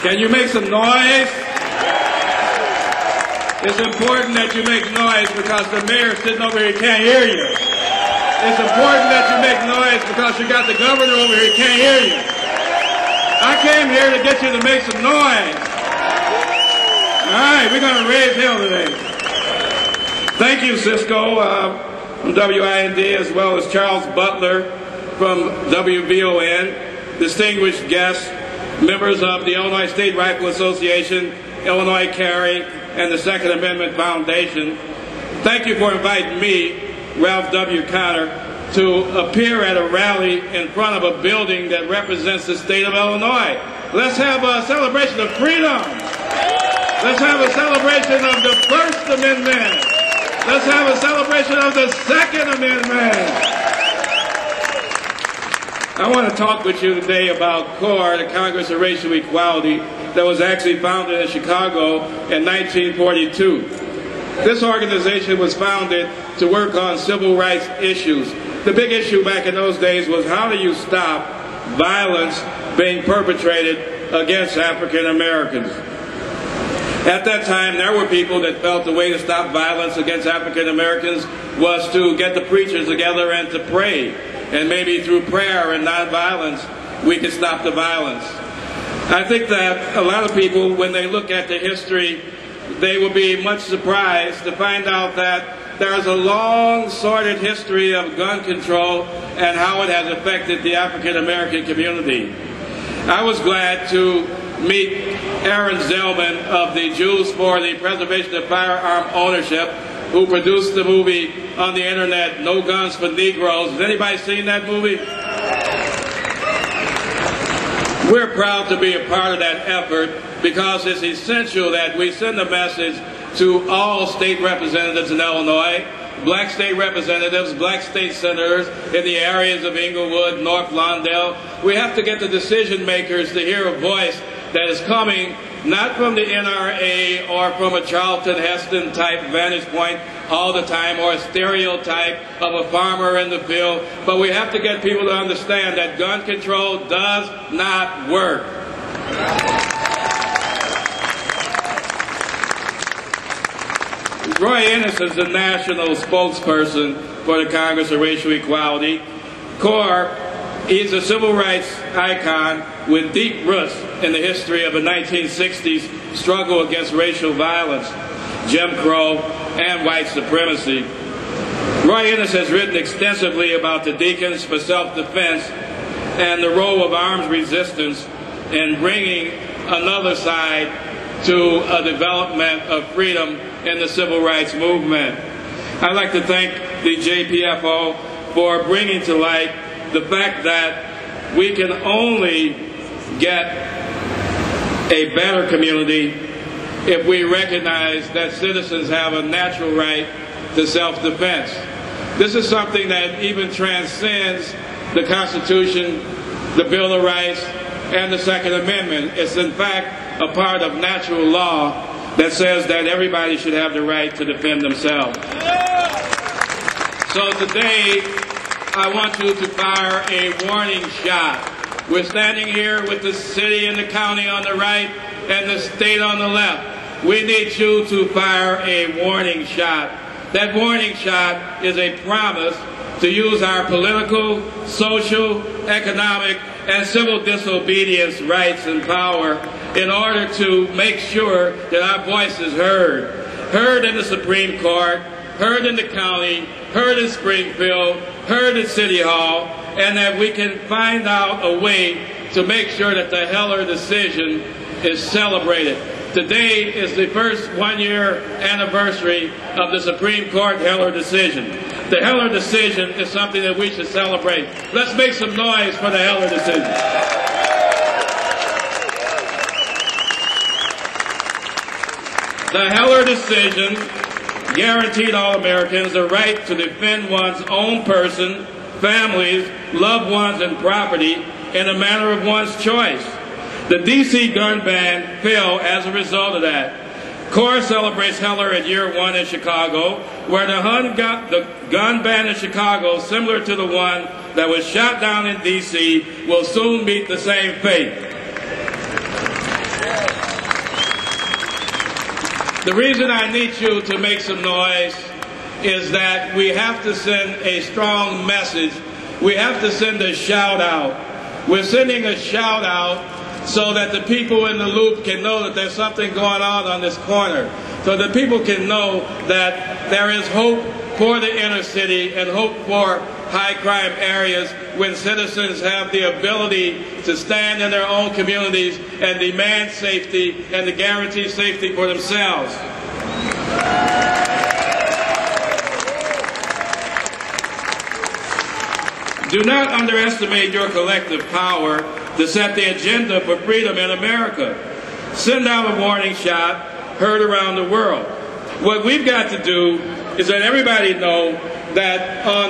Can you make some noise? It's important that you make noise because the mayor sitting over here can't hear you. It's important that you make noise because you got the governor over here can't hear you. I came here to get you to make some noise. All right, we're going to raise hell today. Thank you, Cisco, from WIND, as well as Charles Butler from WVON, distinguished guests, members of the Illinois State Rifle Association, Illinois Carry, and the Second Amendment Foundation. Thank you for inviting me, Ralph W. Connor, to appear at a rally in front of a building that represents the state of Illinois. Let's have a celebration of freedom. Let's have a celebration of the First Amendment. Let's have a celebration of the Second Amendment. I want to talk with you today about CORE, the Congress of Racial Equality, that was actually founded in Chicago in 1942. This organization was founded to work on civil rights issues. The big issue back in those days was how do you stop violence being perpetrated against African Americans? At that time, there were people that felt the way to stop violence against African Americans was to get the preachers together and to pray. And maybe through prayer and nonviolence, we could stop the violence. I think that a lot of people, when they look at the history, they will be much surprised to find out that there is a long, sordid history of gun control and how it has affected the African American community. I was glad to meet Aaron Zellman of the Jews for the Preservation of Firearm Ownership, who produced the movie on the internet, No Guns for Negroes. Has anybody seen that movie? We're proud to be a part of that effort because it's essential that we send a message to all state representatives in Illinois, black state representatives, black state senators in the areas of Englewood, North Lawndale. We have to get the decision makers to hear a voice that is coming not from the NRA or from a Charlton Heston type vantage point all the time or a stereotype of a farmer in the field, but we have to get people to understand that gun control does not work. Roy Ennis is the national spokesperson for the Congress of Racial Equality. CORE, he's a civil rights icon with deep roots in the history of the 1960s struggle against racial violence, Jim Crow, and white supremacy. Roy Ennis has written extensively about the Deacons for Self-Defense and the role of arms resistance in bringing another side to a development of freedom in the civil rights movement. I'd like to thank the JPFO for bringing to light the fact that we can only get a better community if we recognize that citizens have a natural right to self-defense. This is something that even transcends the Constitution, the Bill of Rights, and the Second Amendment. It's in fact a part of natural law that says that everybody should have the right to defend themselves. So today, I want you to fire a warning shot. We're standing here with the city and the county on the right and the state on the left. We need you to fire a warning shot. That warning shot is a promise to use our political, social, economic, and civil disobedience rights and power in order to make sure that our voice is heard. Heard in the Supreme Court, heard in the county, heard in Springfield, heard at City Hall, and that we can find out a way to make sure that the Heller decision is celebrated. Today is the first one-year anniversary of the Supreme Court Heller decision. The Heller decision is something that we should celebrate. Let's make some noise for the Heller decision. The Heller decision guaranteed all Americans the right to defend one's own person, families, loved ones, and property in a manner of one's choice. The D.C. gun ban fell as a result of that. CORE celebrates Heller at year one in Chicago, where the gun ban in Chicago, similar to the one that was shot down in D.C., will soon meet the same fate. The reason I need you to make some noise is that we have to send a strong message. We have to send a shout out. We're sending a shout out so that the people in the loop can know that there's something going on this corner. So that people can know that there is hope for the inner city and hope for high crime areas when citizens have the ability to stand in their own communities and demand safety and to guarantee safety for themselves. Do not underestimate your collective power to set the agenda for freedom in America. Send out a warning shot heard around the world. What we've got to do is let everybody know that on